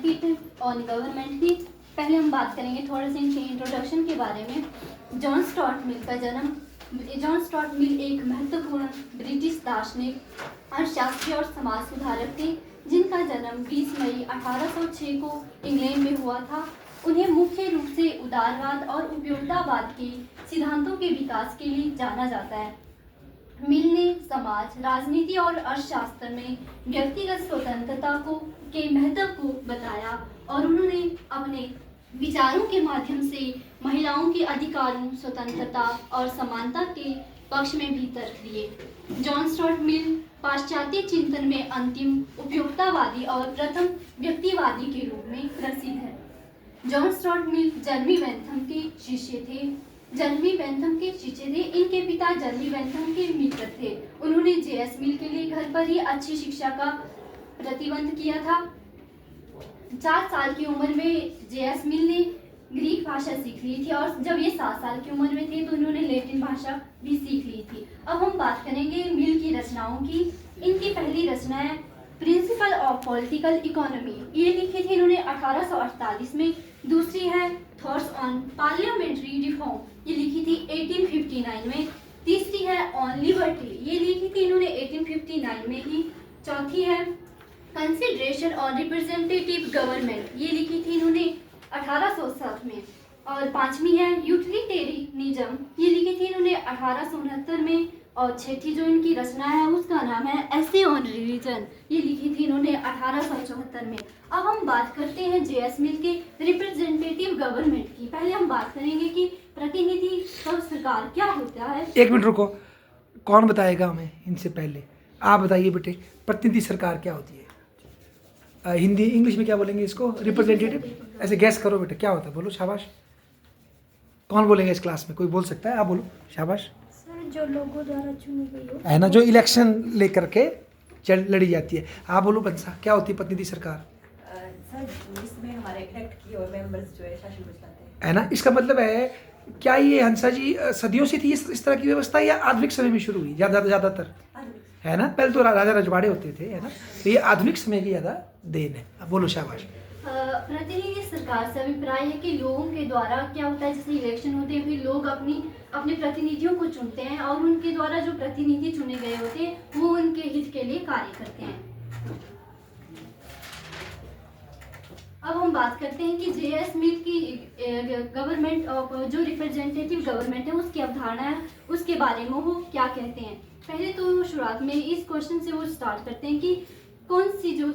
Executive on government की। पहले हम बात करेंगे थोड़ा सा इनके इंट्रोडक्शन के बारे में। जॉन स्टुअर्ट मिल का जन्म। जॉन स्टुअर्ट मिल एक महत्वपूर्ण ब्रिटिश दार्शनिक, अर्थशास्त्री और समाज सुधारक थे जिनका जन्म 20 मई 1806 को इंग्लैंड में हुआ था। उन्हें मुख्य रूप से उदारवाद और उपयोगितावाद के सिद्धांतों के विकास के लिए जाना जाता है। मिल ने समाज, राजनीति और अर्थशास्त्र में व्यक्तिगत स्वतंत्रता के महत्व को बताया और उन्होंने अपने विचारों के माध्यम से महिलाओं के अधिकारों, स्वतंत्रता और समानता के पक्ष में भी तर्क दिए। जॉन स्टुअर्ट मिल पाश्चात्य चिंतन में अंतिम उपयोगितावादी और प्रथम व्यक्तिवादी के रूप में प्रसिद्ध है। जॉन स्टुअर्ट मिल जर्मी बेंथम के शिष्य थे। इनके पिता जर्मी बेंथम के मित्र थे। उन्होंने जेएस मिल के लिए घर पर ही अच्छी शिक्षा का प्रतिबंध किया था। 4 साल की उम्र में जेएस मिल ने ग्रीक भाषा सीख ली थी और जब ये 7 साल की उम्र में थे तो उन्होंने लैटिन भाषा भी सीख ली थी। अब हम बात करेंगे मिल की रचनाओं की। इनकी पहली रचना है प्रिंसिपल ऑफ पॉलिटिकल इकोनॉमी, ये लिखी थी इन्होंने 1848 में। दूसरी है थॉट्स ऑन पार्लियामेंट्री रिफॉर्म, ये लिखी थी 1859 में। तीसरी है ऑन लिबर्टी, ये लिखी थी इन्होंने 1859 में ही। चौथी है कंसिडरेशन ऑन रिप्रेजेंटेटिव गवर्नमेंट, ये लिखी थी इन्होंने 1860 में। और पांचवी है यूटिलिटेरियनिज्म, ये लिखी थी इन्होंने 1869 में। और छठी जो इनकी रचना है उसका नाम है एसे ऑन रिलीजन, ये लिखी थी इन्होंने 1874 में। अब हम बात करते हैं जेएस मिल के रिप्रेजेंटेटिव गवर्नमेंट की। पहले हम बात करेंगे कि प्रतिनिधि सरकार क्या होता है। एक मिनट रुको, कौन बताएगा हमें इनसे पहले? आप बताइए बेटे, प्रतिनिधि सरकार क्या होती है? हिंदी इंग्लिश में क्या बोलेंगे इसको? रिप्रेजेंटेटिव। ऐसे गैस करो बेटे, क्या होता है? बोलो, शाबाश। कौन बोलेंगे इस क्लास में? कोई बोल सकता है? आप बोलो, शाबाश। जो लोगों द्वारा चुनी गई हो, है ना, जो इलेक्शन लेकर के लड़ी जाती है। आप बोलो बंसा, क्या होती है प्रतिनिधि सरकार? सर इसमें हमारे इलेक्ट किए हुए मेंबर्स जो है शासन को चलाते हैं। है ना, इसका मतलब है क्या ये हंसा जी सदियों से थी इस तरह की व्यवस्था या आधुनिक समय में शुरू हुई? ज़्यादातर है ना, पहले तो राजा रजवाड़े होते थे, है ना, तो ये आधुनिक समय की ज़्यादा देन है। अब बोलो, शाबाश। प्रतिनिधि सरकार से अभिप्राय है कि लोगों के द्वारा क्या होता है, जैसे इलेक्शन होते हैं फिर लोग अपने प्रतिनिधियों को चुनते हैं और उनके द्वारा जो प्रतिनिधि चुने गए होते हैं वो उनके हित के लिए कार्य करते हैं। अब हम बात करते हैं कि जेएस मिल की गवर्नमेंट ऑफ जो रिप्रेजेंटेटिव गवर्नमेंट है उसकी अवधारणा है, उसके बारे में वो क्या कहते हैं। पहले तो शुरुआत में इस क्वेश्चन से वो स्टार्ट करते हैं कि कौन सी जो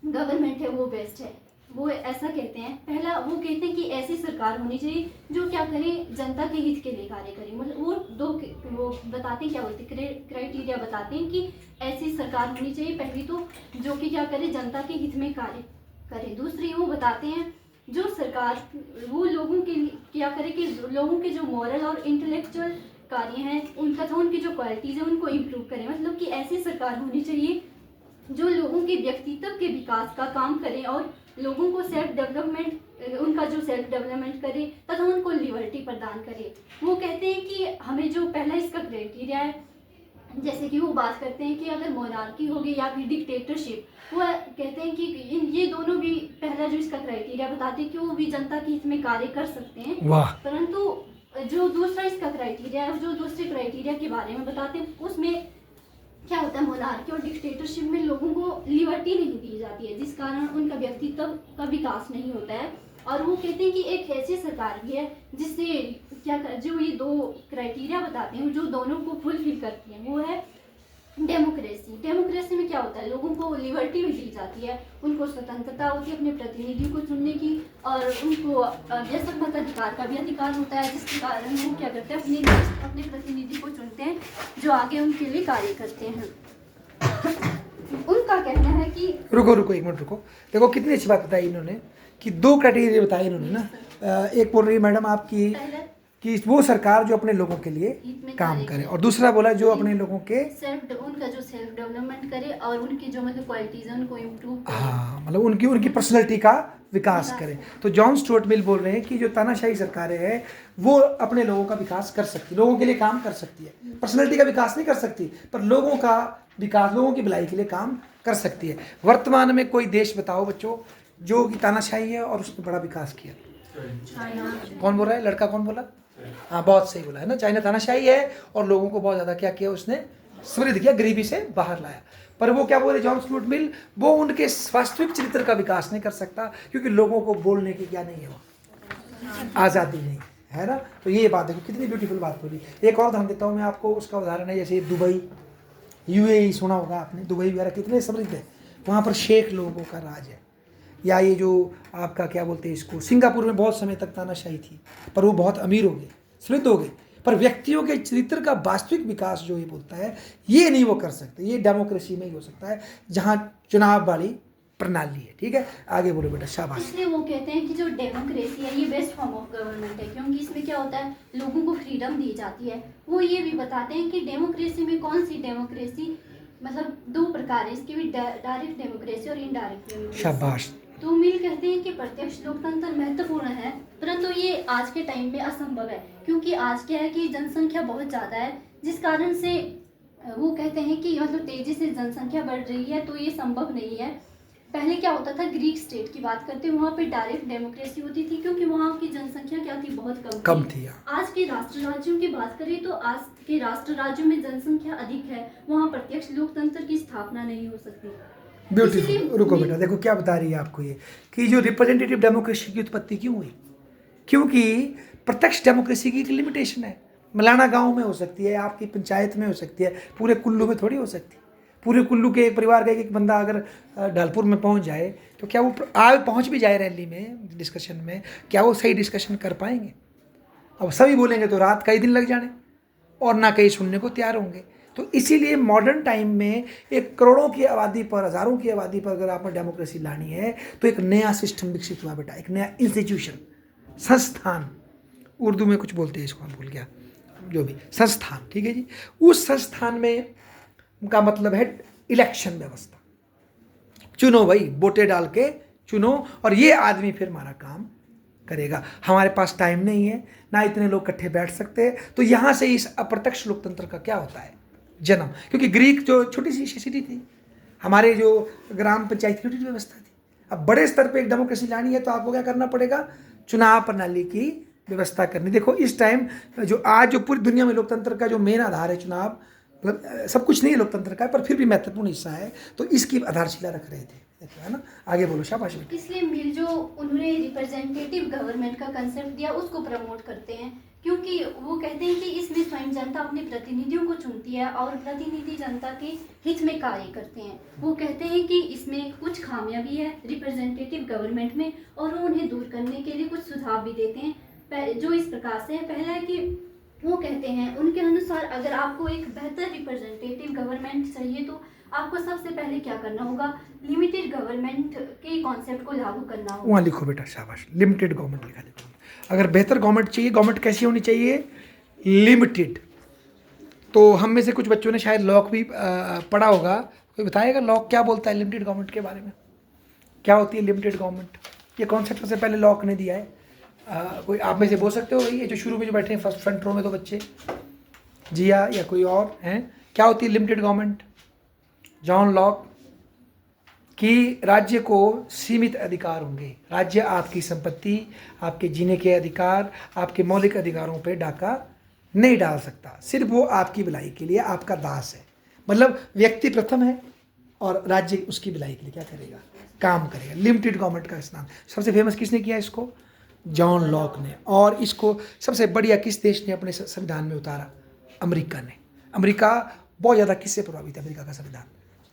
गवर्नमेंट है वो बेस्ट है। वो ऐसा कहते हैं, पहला वो कहते हैं कि ऐसी सरकार होनी चाहिए जो क्या करे, जनता के हित के लिए कार्य करे। मतलब वो बताते हैं, क्या बोलते हैं, क्राइटेरिया बताते हैं कि ऐसी सरकार होनी चाहिए पहली तो जो कि क्या करे, जनता के हित में कार्य करे। दूसरी वो बताते हैं जो सरकार वो लोगों के लिए क्या करे कि लोगों के जो मॉरल और इंटेलेक्चुअल कार्य हैं उनका था, उनकी जो क्वालिटीज़ है उनको इम्प्रूव करे। मतलब कि ऐसी सरकार होनी चाहिए जो लोगों के व्यक्तित्व के विकास का काम करे और लोगों को उनका जो सेल्फ डेवलपमेंट करे तथा उनको लिबर्टी प्रदान करे। वो कहते हैं कि हमें जो पहला इसका क्राइटेरिया है, जैसे कि वो बात करते हैं कि अगर मोनार्की होगी या फिर डिक्टेटरशिप, वो कहते हैं कि ये दोनों भी पहला जो इसका क्राइटेरिया बताते हैं कि वो भी जनता के हित में कार्य कर सकते हैं। परंतु जो दूसरा इसका क्राइटेरिया है, जो दूसरे क्राइटेरिया के बारे में बताते हैं, उसमें क्या होता है, मोनार्की और डिक्टेटरशिप में लोगों को लिबर्टी नहीं दी जाती है जिस कारण उनका व्यक्तित्व का विकास नहीं होता है। और वो कहते हैं कि एक ऐसी सरकार भी है जिससे जो ये 2 क्राइटेरिया बताते हैं जो दोनों को फुलफिल करती है, वो है डेमोक्रेसी। डेमोक्रेसी में क्या होता है, लोगों को लिबर्टी भी दी जाती है, उनको स्वतंत्रता होती है अपने प्रतिनिधि को चुनने की और उनको देशभक्त अधिकार का भी अधिकार होता है, जिसके कारण वो क्या करते हैं, अपने प्रतिनिधि को चुनते हैं जो आगे उनके लिए कार्य करते हैं। उनका कहना है कि रुको एक मिनट रुको। देखो कितनी अच्छी बात बताई इन्होंने कि 2 क्राइटेरिया बताए इन्होंने ना। एक बोल रही है मैडम आपकी कि वो सरकार जो अपने लोगों के लिए काम करे, और दूसरा बोला जो अपने लोगों के उनका जो सेल्फ डेवलपमेंट करे और उनकी जो मतलब क्वालिटीज है उनको इम्प्रूव करे। हाँ, मतलब उनकी पर्सनैलिटी का विकास करे। तो जॉन स्टुअर्ट मिल बोल रहे हैं कि जो तानाशाही सरकारें हैं वो अपने लोगों का विकास कर सकती, लोगों के लिए काम कर सकती है, पर्सनैलिटी का विकास नहीं कर सकती पर लोगों का विकास, लोगों की भलाई के लिए काम कर सकती है। वर्तमान में कोई देश बताओ बच्चों जो कि तानाशाही है और उसने बड़ा विकास किया? कौन बोल रहा है? लड़का कौन बोला? हाँ, बहुत सही बोला है ना। चाइना तानाशाही है और लोगों को बहुत ज़्यादा क्या किया उसने? समृद्ध किया, गरीबी से बाहर लाया। पर वो क्या बोले जॉन स्टुअर्ट मिल, वो उनके वास्तविक चरित्र का विकास नहीं कर सकता, क्योंकि लोगों को बोलने की क्या नहीं है, वो आज़ादी नहीं है ना। तो ये बात देखो कितनी ब्यूटीफुल बात बोली। एक और उदाहरण देता हूँ मैं आपको, उसका उदाहरण है जैसे दुबई, यूएई सुना होगा आपने, दुबई वगैरह कितने समृद्ध है, वहाँ पर शेख लोगों का राज है। या ये जो आपका क्या बोलते हैं इसको, सिंगापुर में बहुत समय तक तानाशाही थी, पर वो बहुत अमीर हो गए, समृद्ध हो गए। पर व्यक्तियों के चरित्र का वास्तविक विकास जो ये बोलता है, ये नहीं वो कर सकते। ये डेमोक्रेसी में ही हो सकता है, जहाँ चुनाव वाली प्रणाली है। ठीक है, आगे बोलो बेटा, शाबाश। इसलिए वो कहते हैं कि जो डेमोक्रेसी है ये बेस्ट फॉर्म ऑफ गवर्नमेंट है, क्योंकि इसमें क्या होता है, लोगों को फ्रीडम दी जाती है। वो ये भी बताते हैं कि डेमोक्रेसी में कौन सी डेमोक्रेसी, मतलब दो प्रकार है इसकी भी, डायरेक्ट डेमोक्रेसी और इनडायरेक्ट डेमोक्रेसी। शाबाश। तो मिल कहते हैं कि प्रत्यक्ष लोकतंत्र महत्वपूर्ण है, परंतु ये आज के टाइम में असंभव है, क्योंकि आज क्या है कि जनसंख्या बहुत ज़्यादा है, जिस कारण से वो कहते हैं कि मतलब तेज़ी से जनसंख्या बढ़ रही है, तो ये संभव नहीं है। पहले क्या होता था, ग्रीक स्टेट की बात करते हैं, वहाँ पे डायरेक्ट डेमोक्रेसी होती थी, क्योंकि वहाँ की जनसंख्या क्या थी, बहुत कम थी। आज के राष्ट्र राज्यों की बात करें तो आज के राष्ट्र राज्यों में जनसंख्या अधिक है, वहाँ प्रत्यक्ष लोकतंत्र की स्थापना नहीं हो सकती। ब्यूटीफुल। रुको बेटा, देखो क्या बता रही है आपको ये, कि जो रिप्रेजेंटेटिव डेमोक्रेसी की उत्पत्ति क्यों हुई? क्योंकि प्रत्यक्ष डेमोक्रेसी की एक लिमिटेशन है। मलाना गांव में हो सकती है, आपकी पंचायत में हो सकती है, पूरे कुल्लू में थोड़ी हो सकती। पूरे कुल्लू के एक परिवार का एक बंदा अगर ढालपुर में पहुंच जाए, तो क्या वो पहुंच भी जाए रैली में, डिस्कशन में, क्या वो सही डिस्कशन कर पाएंगे? अब सभी बोलेंगे तो रात कई दिन लग जाने, और ना कहीं सुनने को तैयार होंगे। तो इसीलिए मॉडर्न टाइम में एक करोड़ों की आबादी पर, हज़ारों की आबादी पर अगर आपको डेमोक्रेसी लानी है, तो एक नया सिस्टम विकसित हुआ बेटा, एक नया इंस्टीट्यूशन, संस्थान। उर्दू में कुछ बोलते हैं इसको, हम भूल गया, जो भी संस्थान। ठीक है जी। उस संस्थान में का मतलब है इलेक्शन व्यवस्था। चुनो भाई, वोटे डाल के चुनो, और ये आदमी फिर हमारा काम करेगा। हमारे पास टाइम नहीं है, ना इतने लोग इकट्ठे बैठ सकते, तो यहाँ से इस अप्रत्यक्ष लोकतंत्र का क्या होता है, जन्म। क्योंकि ग्रीक जो छोटी सी सिटी थी, हमारे जो ग्राम पंचायत की छोटी व्यवस्था थी। अब बड़े स्तर पे एक डेमोक्रेसी लानी है, तो आपको क्या करना पड़ेगा, चुनाव प्रणाली की व्यवस्था करनी। देखो इस टाइम जो आज जो पूरी दुनिया में लोकतंत्र का जो मेन आधार है चुनाव, मतलब सब कुछ नहीं है लोकतंत्र का, पर फिर भी महत्वपूर्ण हिस्सा है, तो इसकी आधारशिला रख रहे थे, है ना। आगे बोलो, शाबाश। इसलिए मिल जो उन्होंने रिप्रेजेंटेटिव गवर्नमेंट का कंसेप्ट दिया, उसको प्रमोट करते हैं, क्योंकि वो कहते हैं कि इसमें स्वयं जनता अपने प्रतिनिधियों को चुनती है और प्रतिनिधि जनता के हित में कार्य करते हैं। वो कहते हैं कि इसमें कुछ खामियां भी है रिप्रेजेंटेटिव गवर्नमेंट में, और वो उन्हें दूर करने के लिए कुछ सुझाव भी देते हैं, जो इस प्रकार से है। पहला है कि वो कहते हैं, उनके अनुसार अगर आपको एक बेहतर रिप्रेजेंटेटिव गवर्नमेंट चाहिए, तो आपको सबसे पहले क्या करना होगा, लिमिटेड गवर्नमेंट के कॉन्सेप्ट को लागू करना होगा। वहाँ लिखो बेटा, शाबाश, लिमिटेड गवर्नमेंट लिखा देखो। अगर बेहतर गवर्नमेंट चाहिए, गवर्नमेंट कैसी होनी चाहिए, लिमिटेड। तो हम में से कुछ बच्चों ने शायद लॉक भी पढ़ा होगा, कोई बताएगा लॉक क्या बोलता है लिमिटेड गवर्नमेंट के बारे में, क्या होती है लिमिटेड गवर्नमेंट? ये कॉन्सेप्ट सबसे पहले लॉक ने दिया है। कोई आप में से बोल सकते हो, ये जो शुरू में जो बैठे हैं फर्स्ट फ्रंट रो में, तो बच्चे, जिया या कोई और हैं, क्या होती है लिमिटेड गवर्नमेंट? John Locke. कि राज्य को सीमित अधिकार होंगे, राज्य आपकी संपत्ति, आपके जीने के अधिकार, आपके मौलिक अधिकारों पे डाका नहीं डाल सकता, सिर्फ वो आपकी भलाई के लिए आपका दास है। मतलब व्यक्ति प्रथम है और राज्य उसकी भलाई के लिए क्या करेगा, काम करेगा। लिमिटेड गवर्नमेंट का स्थान सबसे फेमस किसने किया इसको? जॉन लॉक ने। और इसको सबसे बढ़िया किस देश ने अपने संविधान में उतारा? अमेरिका ने। अमेरिका बहुत ज़्यादा किससे प्रभावित है अमेरिका का संविधान?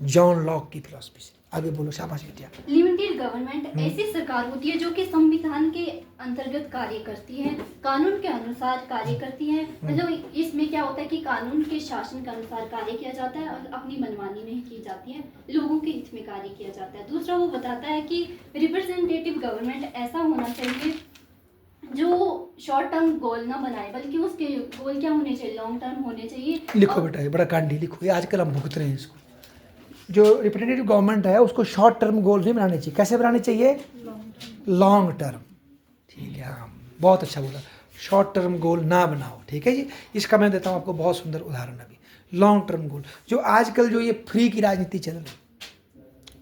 जॉन लॉक की फिलॉसफी से। आगे बोलो, शाबाश बिटिया। लिमिटेड गवर्नमेंट ऐसी सरकार होती है जो कि संविधान के अंतर्गत कार्य करती है, कानून के अनुसार कार्य करती है। मतलब इसमें क्या होता है कि कानून के शासन के अनुसार कार्य किया जाता है और अपनी मनमानी नहीं की जाती है, लोगों के हित में कार्य किया जाता है। दूसरा वो बताता है कि रिप्रेजेंटेटिव गवर्नमेंट ऐसा होना चाहिए जो शॉर्ट टर्म गोल ना बनाए, बल्कि उसके गोल क्या होने चाहिए, लॉन्ग टर्म होने चाहिए। लिखो बेटा, ये बड़ा कांडी लिखो, ये आजकल हम भुगत रहे हैं इसको। जो रिप्रेजेंटेटिव गवर्नमेंट है उसको शॉर्ट टर्म गोल नहीं बनाने चाहिए। कैसे बनाने चाहिए? Long term. ठीक है, हाँ बहुत अच्छा बोला, शॉर्ट टर्म गोल ना बनाओ। ठीक है जी। इसका मैं देता हूँ आपको बहुत सुंदर उदाहरण अभी। लॉन्ग टर्म गोल, जो आजकल जो ये फ्री की राजनीति चल रही,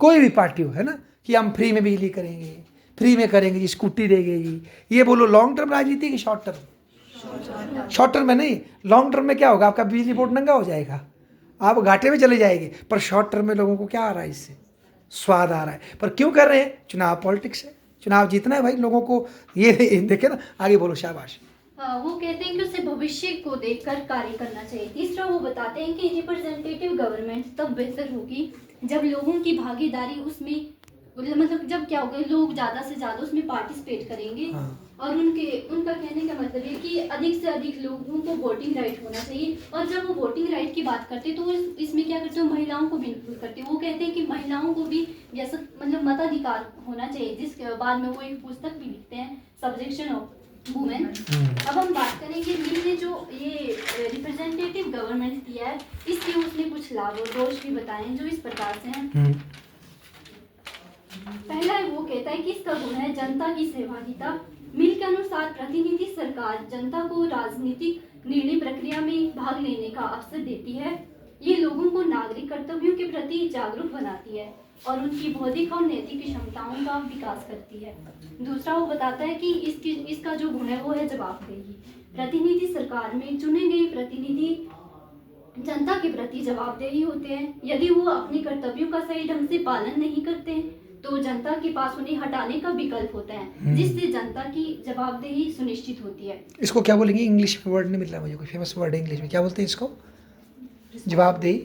कोई भी पार्टी हो, है ना, कि हम फ्री में बिजली करेंगे, फ्री में करेंगे जी, स्कूटी देंगे जी, ये बोलो लॉन्ग टर्म राजनीति की शॉर्ट टर्म? शॉर्ट टर्म में नहीं, लॉन्ग टर्म में क्या होगा, आपका बिजली बोर्ड नंगा हो जाएगा, आप घाटे में चले जाएंगे। पर शॉर्ट टर्म में लोगों को क्या आ रहा है, इससे स्वाद आ रहा है। पर क्यों कर रहे हैं? चुनाव पॉलिटिक्स है, चुनाव जीतना है भाई लोगों को। ये देखे ना, आगे बोलो, शाबाश। वो कहते हैं कि उसे भविष्य को देखकर कार्य करना चाहिए। तीसरा वो बताते हैं कि रिप्रेजेंटेटिव गवर्नमेंट तब बेहतर होगी जब लोगों की भागीदारी उसमें, मतलब जब क्या होगा, लोग ज़्यादा से ज़्यादा उसमें पार्टिसिपेट करेंगे। और उनका कहने का मतलब है कि अधिक से अधिक लोगों को वोटिंग राइट होना चाहिए। और जब वो वोटिंग राइट की बात करते हैं तो वो इसमें क्या करते हैं, महिलाओं को भी इंक्लूड करते हैं। वो कहते हैं कि महिलाओं को भी जैसा मतलब मताधिकार होना चाहिए, जिसके बाद में वो एक पुस्तक भी लिखते हैं, सब्जेक्शन ऑफ वुमेन। अब हम बात करेंगे मिल ने जो ये रिप्रेजेंटेटिव गवर्नमेंट दिया है, इसके उसने कुछ लाभ और दोष भी बताए हैं जो इस प्रकार से हैं। पहला वो कहता है कि इसका गुण है जनता की सहभागिता। मिल के अनुसार प्रतिनिधि सरकार जनता को राजनीतिक निर्णय प्रक्रिया में भाग लेने का अवसर देती है। ये लोगों को नागरिक कर्तव्यों के प्रति जागरूक बनाती है और उनकी बौद्धिक और नैतिक क्षमताओं का विकास करती है। दूसरा वो बताता है कि इसका जो गुण है वो है जवाबदेही। प्रतिनिधि सरकार में चुने गए प्रतिनिधि जनता के प्रति जवाबदेही होते हैं। यदि वो अपने कर्तव्यों का सही ढंग से पालन नहीं करते तो जनता के पास उन्हें हटाने का विकल्प होता है, जिससे जनता की जवाबदेही सुनिश्चित होती है। इसको क्या बोलेंगे, इंग्लिश में वर्ड नहीं मिल रहा मुझे, कोई फेमस वर्ड है इंग्लिश में, क्या बोलते हैं इसको? जवाबदेही,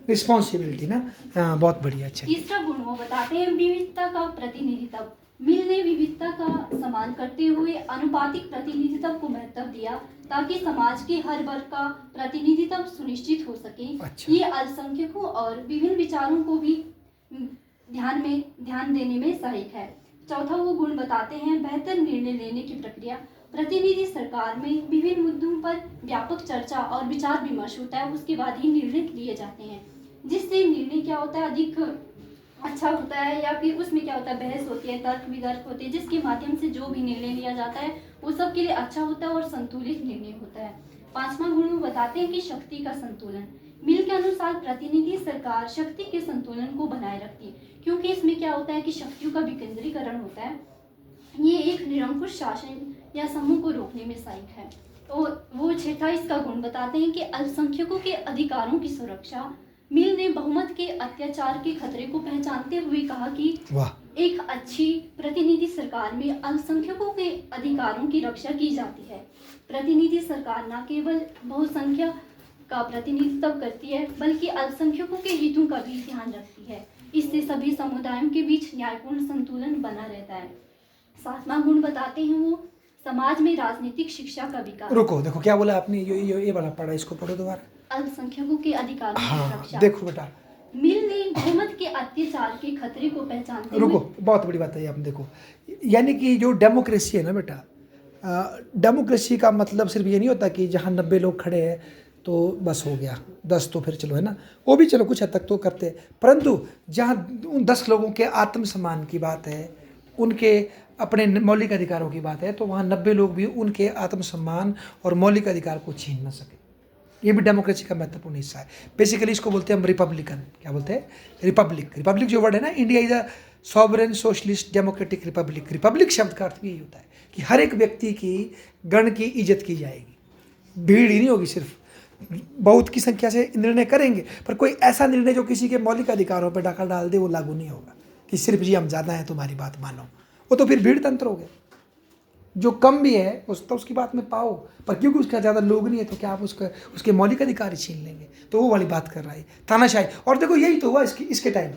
रिस्पॉन्सिबिलिटी ना। हाँ, बहुत बढ़िया। अच्छा, तीसरा गुण वो बताते हैं विविधता का प्रतिनिधित्व। मिल ने विविधता का सम्मान करते हुए अनुपातिक प्रतिनिधित्व को महत्व दिया ताकि समाज के हर वर्ग का प्रतिनिधित्व सुनिश्चित हो सके। अच्छा। ये अल्पसंख्यकों और विभिन्न विचारों को भी ध्यान देने में सहायक है। चौथा वो गुण बताते हैं बेहतर निर्णय लेने की प्रक्रिया। प्रतिनिधि सरकार में विभिन्न मुद्दों पर व्यापक चर्चा और विचार विमर्श होता है, उसके बाद ही निर्णय लिए जाते हैं, जिससे निर्णय क्या होता है, अधिक अच्छा होता है। या फिर उसमें क्या होता है, बहस होती है, तर्क वितर्क होते हैं, जिसके माध्यम से जो भी निर्णय लिया जाता है वो सबके लिए अच्छा होता है और संतुलित निर्णय होता है। पांचवा गुण वो बताते हैं कि शक्ति का संतुलन। मिल के अनुसार प्रतिनिधि सरकार शक्ति के संतुलन को बनाए रखती है, क्योंकि इसमें क्या होता है कि शक्तियों का विकेंद्रीकरण होता है। ये एक निरंकुश शासन या समूह को रोकने में सहायक है। तो वो छठा इसका गुण बताते हैं कि अल्पसंख्यकों के अधिकारों की सुरक्षा। मिल ने बहुमत के अत्याचार के खतरे को पहचानते हुए कहा कि एक अच्छी प्रतिनिधि सरकार में अल्पसंख्यकों के अधिकारों की रक्षा की जाती है। प्रतिनिधि सरकार न केवल बहुसंख्यक का प्रतिनिधित्व करती है बल्कि अल्पसंख्यकों के हितों का भी ध्यान रखती है। इससे सभी समुदायों के बीच न्यायपूर्ण संतुलन बना रहता है। सातवां गुण बताते हैं वो समाज में राजनीतिक शिक्षा का विकास। रुको, देखो क्या बोला आपने, ये वाला पढ़ा, इसको पढ़ो दोबारा। अल्पसंख्यकों के अधिकारों की रक्षा। देखो बेटा, मिल ने बहुमत के अत्याचार के खतरे को पहचानते हुए, रुको, बहुत बड़ी बात है आपने, देखो यानी कि जो डेमोक्रेसी है ना बेटा, डेमोक्रेसी का मतलब सिर्फ ये नहीं होता कि जहाँ 90 लोग खड़े हैं तो बस हो गया, 10 तो फिर चलो, है ना, वो भी चलो कुछ हद तक तो करते हैं, परंतु जहाँ उन 10 लोगों के आत्मसम्मान की बात है, उनके अपने मौलिक अधिकारों की बात है, तो वहाँ 90 लोग भी उनके आत्मसम्मान और मौलिक अधिकार को छीन न सके। ये भी डेमोक्रेसी का महत्वपूर्ण हिस्सा है। बेसिकली इसको बोलते हैं हम रिपब्लिकन, क्या बोलते हैं, रिपब्लिक जो वर्ड है ना, India is a sovereign socialist democratic Republic. Republic शब्द का अर्थ भी यही होता है कि हर एक व्यक्ति की गण की इज्जत की जाएगी, भीड़ ही नहीं होगी, सिर्फ बहुत की संख्या से निर्णय करेंगे, पर कोई ऐसा निर्णय जो किसी के मौलिक अधिकारों पर डाका डाल दे वो लागू नहीं होगा कि सिर्फ जी हम ज़्यादा हैं तुम्हारी बात मानो, वो तो फिर भीड़ तंत्र हो गया। जो कम भी है तो उसकी बात में पाओ, पर क्योंकि उसका ज़्यादा लोग नहीं है तो क्या आप उसके मौलिक अधिकार छीन लेंगे, तो वो वाली बात कर रहा है तानाशाही। और देखो यही तो हुआ इसके टाइम,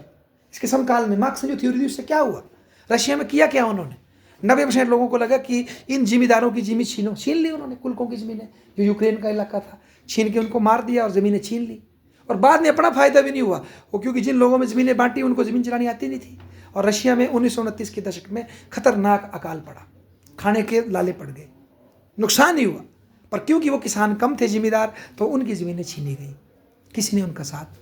इसके समकाल में मार्क्स ने जो थ्योरी दी उससे क्या हुआ, रशिया में किया क्या उन्होंने, 90% लोगों को लगा कि इन जिम्मेदारों की ज़मीन छीन ली उन्होंने, कुलकों की ज़मीनें, जो यूक्रेन का इलाका था, छीन के उनको मार दिया और ज़मीनें छीन ली, और बाद में अपना फ़ायदा भी नहीं हुआ वो, क्योंकि जिन लोगों में ज़मीनें बांटी उनको ज़मीन चलानी आती नहीं थी। और रशिया में 1929 के दशक में खतरनाक अकाल पड़ा, खाने के लाले पड़ गए, नुकसान ही हुआ, पर क्योंकि वो किसान कम थे जिम्मेदार, तो उनकी ज़मीनें छीनी गई, किसी ने उनका साथ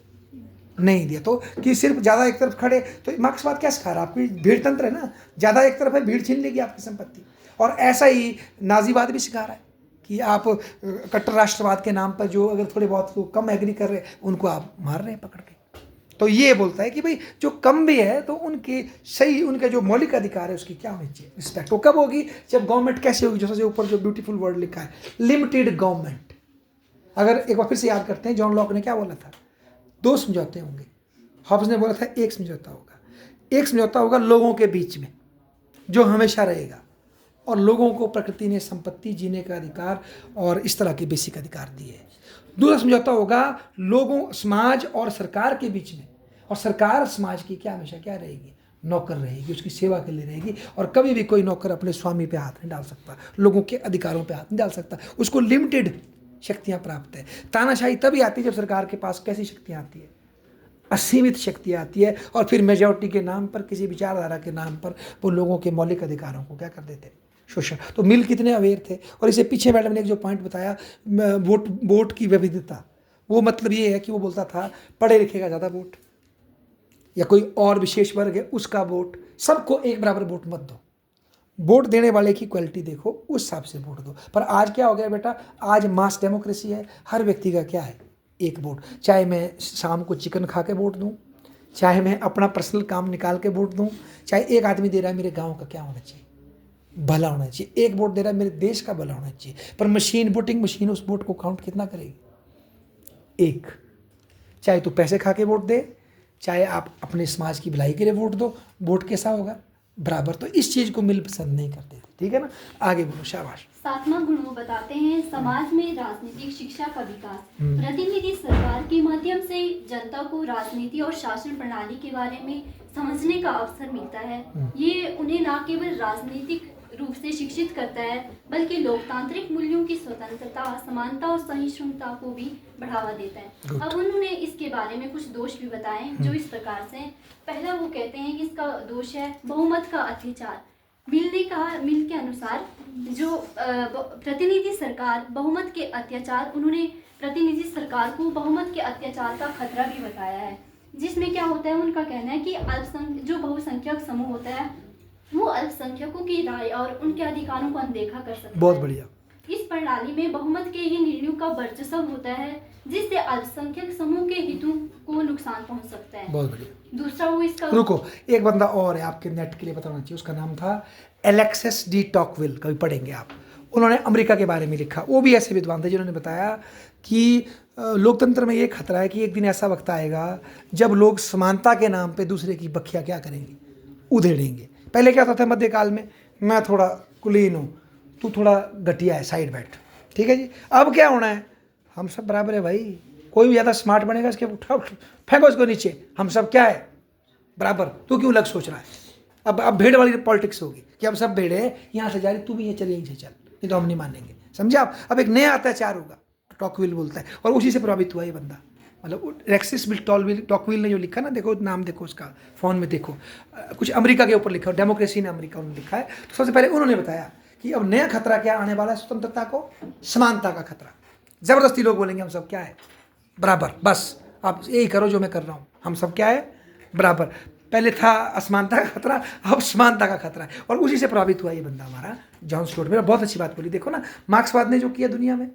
नहीं दिया। तो कि सिर्फ ज़्यादा एक तरफ खड़े, तो मार्क्सवाद क्या सिखा रहा है, आपकी भीड़ तंत्र है ना, ज़्यादा एक तरफ है, भीड़ छीन लेगी आपकी संपत्ति। और ऐसा ही नाजीवाद भी सिखा रहा है कि आप कट्टर राष्ट्रवाद के नाम पर जो अगर थोड़े बहुत लोग कम एग्री कर रहे हैं उनको आप मार रहे हैं पकड़ के। तो ये बोलता है कि भाई जो कम भी है तो उनके सही, उनका जो मौलिक अधिकार है उसकी क्या होनी चाहिए, रिस्पेक्ट। वो कब होगी? जब गवर्नमेंट कैसे होगी, जो सबसे ऊपर जो ब्यूटीफुल वर्ड लिखा है, लिमिटेड गवर्नमेंट। अगर एक बार फिर से याद करते हैं, जॉन लॉक ने क्या बोला था? 2 समझौते होंगे। हॉब्स ने बोला था 1 समझौता होगा। 1 समझौता होगा लोगों के बीच में, जो हमेशा रहेगा, और लोगों को प्रकृति ने संपत्ति, जीने का अधिकार और इस तरह के बेसिक अधिकार दिए हैं। दूसरा समझौता होगा लोगों, समाज और सरकार के बीच में, और सरकार समाज की क्या हमेशा क्या रहेगी? नौकर रहेगी, उसकी सेवा के लिए रहेगी, और कभी भी कोई नौकर अपने स्वामी पे हाथ नहीं डाल सकता, लोगों के अधिकारों पे हाथ नहीं डाल सकता, उसको लिमिटेड शक्तियाँ प्राप्त है। तानाशाही तभी आती है जब सरकार के पास कैसी शक्तियाँ आती है? असीमित शक्ति आती है, और फिर मेजॉरिटी के नाम पर, किसी विचारधारा के नाम पर वो लोगों के मौलिक अधिकारों को क्या कर देते हैं? शोषण। तो मिल कितने अवेयर थे। और इसे पीछे मैडम ने एक जो पॉइंट बताया, वोट की विविधता, वो मतलब ये है कि वो बोलता था पढ़े लिखे का ज़्यादा वोट, या कोई और विशेष वर्ग है उसका वोट, सबको एक बराबर वोट मत दो, वोट देने वाले की क्वालिटी देखो, उस हिसाब से वोट दो। पर आज क्या हो गया बेटा? आज मास डेमोक्रेसी है, हर व्यक्ति का क्या है? एक वोट। चाहे मैं शाम को चिकन खा के वोट दूँ, चाहे मैं अपना पर्सनल काम निकाल के वोट दूँ, चाहे एक आदमी दे रहा है मेरे गाँव का क्या होना चाहिए? भला होना चाहिए। एक वोट दे रहा है मेरे देश का भला होना चाहिए। पर मशीन, वोटिंग मशीन उस वोट को काउंट कितना करेगी? एक। चाहे तू पैसे खा के वोट दे, चाहे आप अपने समाज की भलाई के लिए वोट दो, वोट कैसा होगा? बराबर। तो इस चीज़ को मिल पसंद नहीं करते थे, ठीक है ना? आगे बोलो, शाबाश। 7वां गुण वो बताते हैं समाज में राजनीतिक शिक्षा का विकास। प्रतिनिधि सरकार के माध्यम से जनता को राजनीति और शासन प्रणाली के बारे में समझने का अवसर मिलता है। ये उन्हें न केवल राजनीतिक रूप से शिक्षित करता है, बल्कि लोकतांत्रिक मूल्यों की स्वतंत्रता, समानता और सहिष्णुता को भी बढ़ावा देता है। अब उन्होंने इसके बारे में कुछ दोष भी बताए जो इस प्रकार से हैं। पहला वो कहते हैं कि इसका दोष है बहुमत का अत्याचार। मिल के अनुसार जो प्रतिनिधि सरकार बहुमत के अत्याचार, उन्होंने प्रतिनिधि सरकार को बहुमत के अत्याचार का खतरा भी बताया है, जिसमें क्या होता है? उनका कहना है कि जो बहुसंख्यक समूह होता है वो अल्पसंख्यकों की राय और उनके अधिकारों को अनदेखा कर सकता है। बहुत बढ़िया। इस प्रणाली में बहुमत के ही निर्णयों का वर्चस्व होता है, जिससे अल्पसंख्यक समूह के हितों को नुकसान पहुंच सकता है। बहुत बढ़िया। दूसरा वो इसका, रुको, एक बंदा और है आपके नेट के लिए बताना चाहिए, उसका नाम था एलेक्सिस डी टॉकविल, कभी पढ़ेंगे आप। उन्होंने अमेरिका के बारे में लिखा। वो भी ऐसे विद्वान थे जिन्होंने बताया कि लोकतंत्र में ये खतरा है कि एक दिन ऐसा वक्त आएगा जब लोग समानता के नाम पे दूसरे की बखिया क्या करेंगे? उधेड़ेंगे। पहले क्या होता था मध्यकाल में? मैं थोड़ा कुलीन हूँ, तू थोड़ा घटिया है, साइड बैठ, ठीक है जी। अब क्या होना है? हम सब बराबर है भाई। कोई भी ज़्यादा स्मार्ट बनेगा इसके फेंको इसको नीचे, हम सब क्या है? बराबर। तू क्यों अलग सोच रहा है? अब भेड़ वाली पॉलिटिक्स होगी कि हम सब भेड़ है, यहाँ से जा रही, तू भी ये चल, यहीं से चल, नहीं तो हम नहीं मानेंगे। समझे आप? अब एक नया अत्याचार होगा, टॉकविल बोलता है, और उसी से प्रभावित हुआ ये बंदा। मतलब एलेक्सिस टॉकविल ने जो लिखा ना, देखो नाम देखो उसका, फ़ोन में देखो, कुछ अमेरिका के ऊपर लिखा, डेमोक्रेसी ने अमेरिका उन्होंने लिखा है। तो सबसे पहले उन्होंने बताया कि अब नया खतरा क्या आने वाला है? स्वतंत्रता को, समानता का खतरा। ज़बरदस्ती लोग बोलेंगे हम सब क्या है? बराबर। बस आप यही करो जो मैं कर रहा हूँ, हम सब क्या है? बराबर। पहले था असमानता का खतरा, अब समानता का खतरा है। और उसी से प्रभावित हुआ ये बंदा हमारा जॉन स्टुअर्ट मिल। बहुत अच्छी बात बोली। देखो ना, मार्क्सवाद ने जो किया दुनिया में,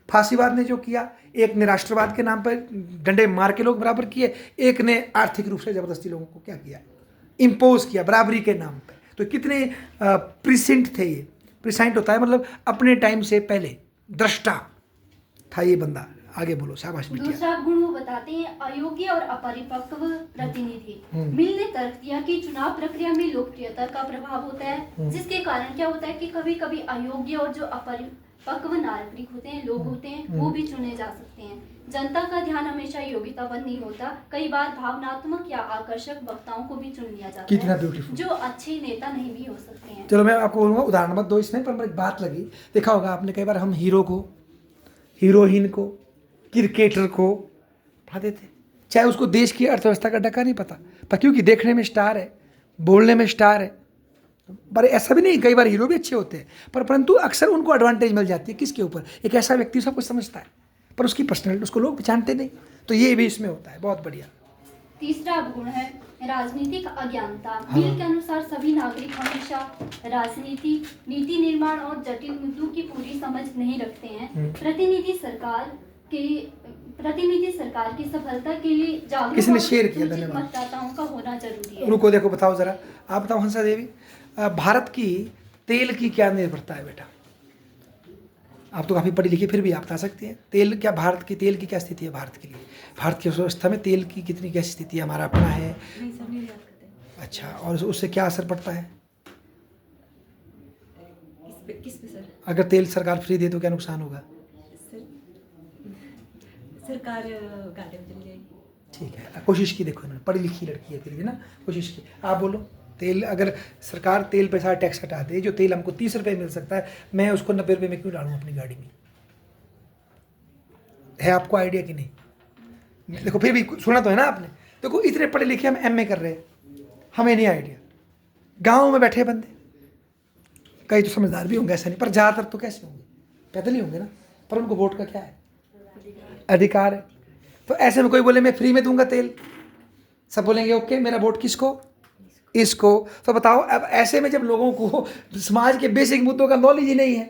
फांसीवाद ने जो किया, एक ने राष्ट्रवाद के नाम पर डंडे मार के लोग बराबर किए, एक ने आर्थिक रूप से ज़बरदस्ती लोगों को क्या किया? इम्पोज किया बराबरी के नाम पे। तो कितने प्रिसेंट थे ये? प्रिसेंट होता है मतलब अपने टाइम से पहले, दृष्टा था ये बंदा। आगे बोलो, शाबाश बिटिया। दूसरा गुण वो बताते हैं अयोग्य और अपरिपक्व प्रतिनिधि। मिल ने तर्क दिया कि चुनाव प्रक्रिया में लोकप्रियता का प्रभाव होता है, जिसके कारण क्या होता है कि कभी कभी अयोग्य और जो अपरिपक्व नागरिक होते हैं, लोग होते हैं, वो भी चुने जा सकते हैं। जनता का ध्यान हमेशा योग्यता पर नहीं होता, कई बार भावनात्मक या आकर्षक वक्ताओं को भी चुन लिया जाता कितना है, ब्यूटीफुल, जो अच्छे नेता नहीं भी हो सकते हैं। चलो मैं आपको बोलूँगा, उदाहरण मत दो इसमें, पर एक बात लगी, देखा होगा आपने कई बार हम हीरो को, हीरोइन को, क्रिकेटर को पढ़ा देते, चाहे उसको देश की अर्थव्यवस्था का डका नहीं पता, पर क्योंकि देखने में स्टार है, बोलने में स्टार है। पर ऐसा भी नहीं, कई बार हीरो भी अच्छे होते हैं, पर परंतु अक्सर उनको एडवांटेज मिल जाती है। किसके ऊपर? एक ऐसा व्यक्ति सब कुछ समझता है पर उसकी पर्सनैलिटी उसको लोग पहचानते नहीं। तो ये भी इसमें होता है। बहुत बढ़िया। तीसरा गुण है राजनीतिक अज्ञानता। मिल के अनुसार सभी नागरिक हमेशा राजनीति, नीति निर्माण और जटिल मुद्दों की पूरी समझ नहीं रखते हैं। प्रतिनिधि सरकार के प्रतिनिधि सरकार की सफलता के लिए जागरूक किसने और शेयर किया? सूचित धन्यवाद। मतदाताओं का होना जरूरी है। रुको, देखो, बताओ ज़रा, आप बताओ हंसा देवी, भारत की तेल की क्या निर्भरता है बेटा? आप तो काफ़ी पढ़ी लिखी, फिर भी आप बता सकती हैं तेल क्या, भारत की तेल की क्या स्थिति है भारत के लिए? भारत की अर्थव्यवस्था में तेल की कितनी कैसी स्थिति है? हमारा अपना है? नहीं सर, निर्यात करते हैं। अच्छा, और उससे क्या असर पड़ता है? किस पे सर? अगर तेल सरकार फ्री दे तो क्या नुकसान होगा? सर सरकार घाटे में चली जाएगी। ठीक है, कोशिश की, देखो इन्होंने पढ़ी लिखी लड़की है फिर भी ना, कोशिश की। आप बोलो, तेल अगर सरकार तेल पे सारा टैक्स हटा दे, जो तेल हमको 30 रुपये मिल सकता है, मैं उसको 90 रुपये में क्यों डालूँ अपनी गाड़ी में? है आपको आइडिया कि नहीं? देखो फिर भी सुना तो है ना आपने। देखो इतने पढ़े लिखे हम एमए कर रहे हैं, हमें नहीं आइडिया। गाँव में बैठे बंदे, कई तो समझदार भी होंगे, ऐसा नहीं, पर ज़्यादातर तो कैसे होंगे? पैदल ही होंगे ना। पर उनको वोट का क्या है? अधिकार है। तो ऐसे में कोई बोले मैं फ्री में दूंगा तेल, सब बोलेंगे ओके, मेरा वोट किसको? इसको। तो बताओ, अब ऐसे में जब लोगों को समाज के बेसिक मुद्दों का नॉलेज ही नहीं है,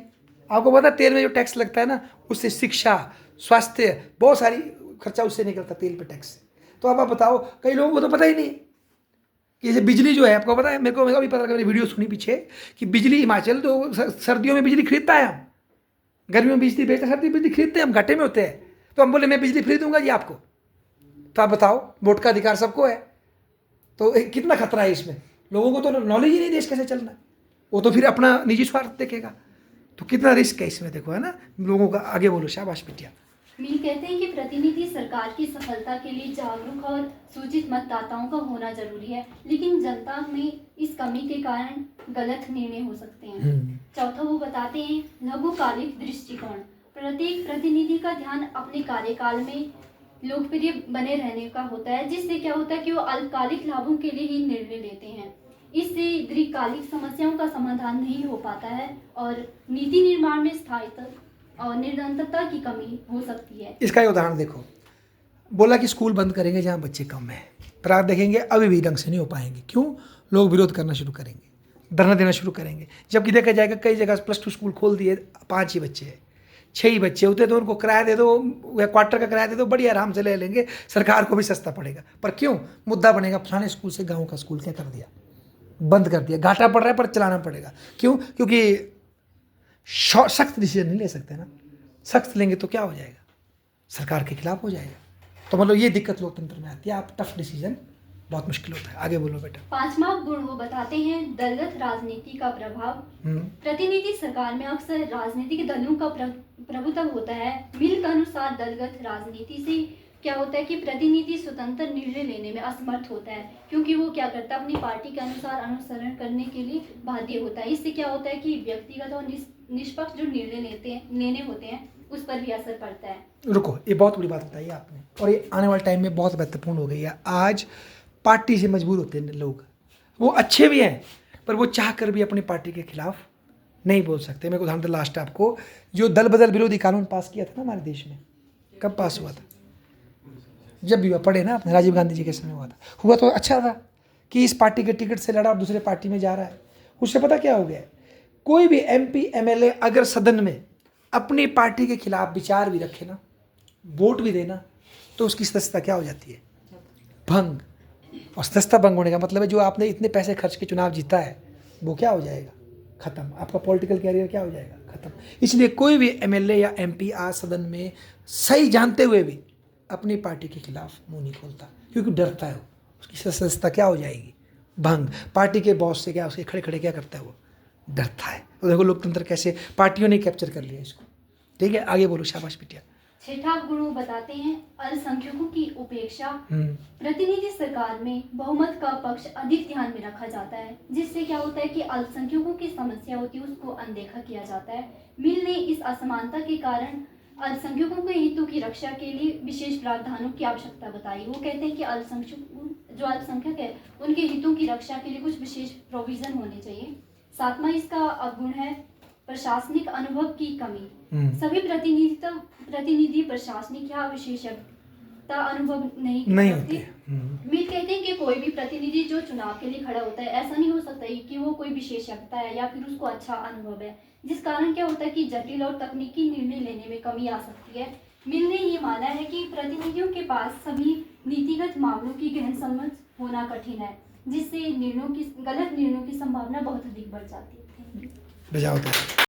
आपको पता है तेल में जो टैक्स लगता है ना, उससे शिक्षा, स्वास्थ्य, बहुत सारी खर्चा उससे निकलता है तेल पे टैक्स से। तो अब आप बताओ, कई लोगों को तो पता ही नहीं कि जैसे बिजली जो है, आपको पता है, मेरे को अभी पता लगा, मैंने वीडियो सुनी पीछे कि बिजली हिमाचल तो सर्दियों में बिजली खरीदता है, हम गर्मियों में बिजली बेचते, सर्दी बिजली खरीदते हैं, हम घाटे में होते हैं। तो हम बोले मैं बिजली फ्री दूंगा जी आपको। तो आप बताओ, वोट का अधिकार सबको है, तो कितना खतरा है इसमें? लोगों को तो नॉलेज ही नहीं देश कैसे चलना है, वो तो फिर अपना निजी स्वार्थ देखेगा। तो कितना रिस्क है इसमें, देखो है ना लोगों का। आगे बोलो, शाबाश बिटिया। मिल कहते हैं कि प्रतिनिधि सरकार की सफलता के लिए जागरूक और सूचित मतदाताओं का होना जरूरी है, लेकिन जनता में इस कमी के कारण गलत निर्णय हो सकते हैं। चौथा वो बताते हैं लघुकालिक दृष्टिकोण। प्रत्येक प्रतिनिधि का ध्यान अपने कार्यकाल में लोकप्रिय बने रहने का होता है, जिससे क्या होता है कि वो अल्पकालिक लाभों के लिए ही निर्णय लेते हैं। इससे दीर्घकालिक समस्याओं का समाधान नहीं हो पाता है और नीति निर्माण में स्थायित्व और निरंतरता की कमी हो सकती है। इसका एक उदाहरण देखो, बोला कि स्कूल बंद करेंगे जहाँ बच्चे कम हैं, पर आप देखेंगे अभी भी ढंग से नहीं हो पाएंगे। क्यों? लोग विरोध करना शुरू करेंगे, धरना देना शुरू करेंगे। जबकि देखा जाएगा कई जगह +2 स्कूल खोल दिए, 5 ही बच्चे हैं, 6 ही बच्चे होते, तो उनको किराया दे दो, या क्वार्टर का किराया दे दो, बड़ी आराम से ले लेंगे, सरकार को भी सस्ता पड़ेगा। पर क्यों? मुद्दा बनेगा फलाने स्कूल से गाँव का स्कूल क्या कर दिया, बंद कर दिया, घाटा पड़ रहा है पर चलाना पड़ेगा। क्यों? क्योंकि सख्त डिसीजन नहीं ले सकते ना, सख्त लेंगे तो क्या हो जाएगा, सरकार के खिलाफ हो जाएगा। तो मतलब ये दिक्कत लोकतंत्र में आती है, आप टफ डिसीजन बहुत मुश्किल होता है। आगे बोलो बेटा। पांचवा गुण वो बताते हैं दलगत राजनीति का प्रभाव। प्रतिनिधि सरकार में अक्सर राजनीतिक दलों का प्रभुत्व होता है। मिल के अनुसार दलगत राजनीति से क्या होता है कि प्रतिनिधि स्वतंत्र निर्णय लेने में असमर्थ होता है, क्योंकि वो क्या करता है, अपनी पार्टी के अनुसार अनुसरण करने के लिए बाध्य होता है। इससे क्या होता है कि व्यक्तिगत और निष्पक्ष जो निर्णय लेने होते हैं उस पर भी असर पड़ता है। रुको, ये बहुत बड़ी बात बताई आपने, और ये आने वाले टाइम में बहुत महत्वपूर्ण हो गई है। आज पार्टी से मजबूर होते हैं लोग, वो अच्छे भी हैं पर वो चाह कर भी अपनी पार्टी के खिलाफ नहीं बोल सकते। मैं उदाहरण लास्ट आपको, जो दल बदल विरोधी कानून पास किया था ना हमारे देश में, कब पास हुआ था? जब भी हुआ, पढ़े ना अपने, राजीव गांधी जी के समय हुआ तो अच्छा था कि इस पार्टी के टिकट से लड़ा और दूसरे पार्टी में जा रहा है। उससे पता क्या हो गया है, कोई भी MP MLA अगर सदन में अपनी पार्टी के खिलाफ विचार भी रखे ना, वोट भी देना, तो उसकी सदस्यता क्या हो जाती है? भंग। और सदस्यता भंग होने का मतलब है जो आपने इतने पैसे खर्च के चुनाव जीता है वो क्या हो जाएगा? खत्म। आपका पॉलिटिकल कैरियर क्या हो जाएगा? खत्म। इसलिए कोई भी MLA या MP आज सदन में सही जानते हुए भी अपनी पार्टी के खिलाफ मुंह नहीं खोलता, क्योंकि डरता है वो, उसकी सदस्यता क्या हो जाएगी? भंग। पार्टी के बॉस से क्या, उसके खड़े खड़े क्या करता है वो? डरता है। तो देखो लोकतंत्र कैसे पार्टियों ने कैप्चर कर लिया इसको। ठीक है, आगे बोलो, शाबाश बिटिया। छठा गुण बताते हैं अल्पसंख्यकों की उपेक्षा। प्रतिनिधि सरकार में बहुमत का पक्ष अधिक ध्यान में रखा जाता है, जिससे क्या होता है कि अल्पसंख्यकों की समस्या होती है उसको अनदेखा किया जाता है। मिल ने इस असमानता के कारण अल्पसंख्यकों के हितों की रक्षा के लिए विशेष प्रावधानों की आवश्यकता बताई। वो कहते हैं कि जो अल्पसंख्यक है उनके हितों की रक्षा के लिए कुछ विशेष प्रोविजन होने चाहिए। सातवां इसका अवगुण है प्रशासनिक अनुभव की कमी। सभी प्रतिनिधि प्रशासनिक या विशेषज्ञता अनुभव नहीं होते। मिल कहते हैं कि कोई भी प्रतिनिधि जो चुनाव के लिए खड़ा होता है, ऐसा नहीं हो सकता कि वो कोई विशेषज्ञता है या फिर उसको अच्छा अनुभव है, जिस कारण क्या होता है कि जटिल और तकनीकी निर्णय लेने में कमी आ सकती है। मिल ने ये माना है कि प्रतिनिधियों के पास सभी नीतिगत मामलों की गहन समझ होना कठिन है, जिससे गलत निर्णयों की संभावना बहुत अधिक बढ़ जाती है। बजाओ तो